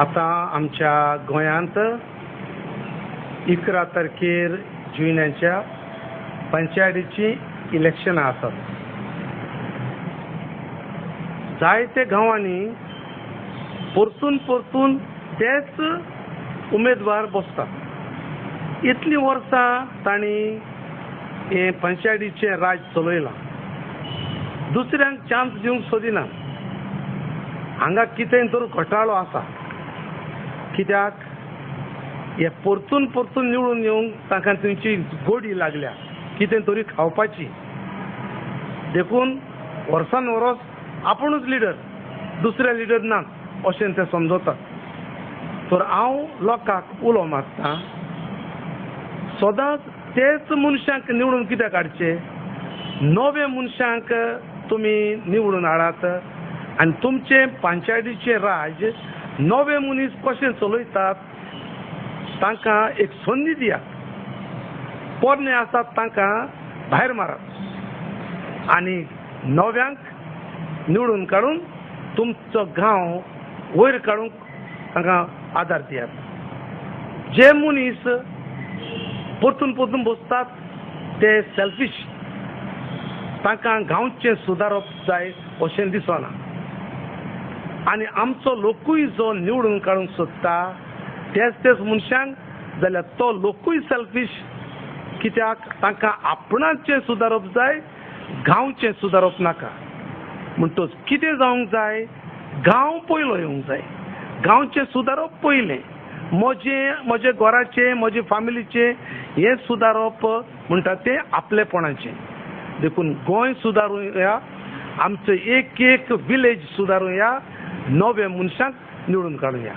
आता आमच्या गोंयांत 11 तारखेर जुन्यांच्या पंचायतीची इलेक्शनां आसात. जायते गांवांनी परतून परतून तेच उमेदवार बसतात. इतली वर्सां तांणी हे पंचायतीचें राज चलयलां. दुसऱ्यांक चान्स दिवंक सोदिना. हांगा कितें तर घोटाळो आसा. कित्याक हे परतून परतून निवडून येवंक तांकां तेंची गोडी लागल्या कितें तरी खावपाची. देखून वर्सान वरोस आपुणूच लिडर, दुसरे लिडर नात अशें ते समजतात. तर हांव लोकांक उलो मारतां, सदांच तेच मनशांक निवडून कित्याक हाडचे? नवे मनशांक तुमी निवडून हाडात आनी तुमचे पंचायतीचे राज नवे मनीस कशें चलयतात तांकां एक संदी दियात. पोरणे आसात तांकां भायर मारात आनी नव्यांक निवडून काडून तुमचो गांव वयर काडूंक तांकां आदार दियात. जे मनीस परतून परतून बसतात ते सेल्फीश. तांकां गांवचें सुदारप जाय अशें दिसना. आनी आमचो लोकूय जो निवडून काडूंक सोदता तेच मनशांक जाल्यार तो लोकूय सेल्फीश. कित्याक तांकां आपणाचें सुदारप जाय, गांवचें सुदारप नाका. म्हणटच कितें जावंक जाय? गांव पयलो येवंक जाय. गांवचें सुदारप पयलें. म्हजे घराचें, म्हजे फामिलीचें हें सुदारप म्हणटा तें आपलेपणाचें. देखून गोंय सुदारूया, आमचो एक एक विलेज सुदारूया, नवे मनशांक निवडून काडुया.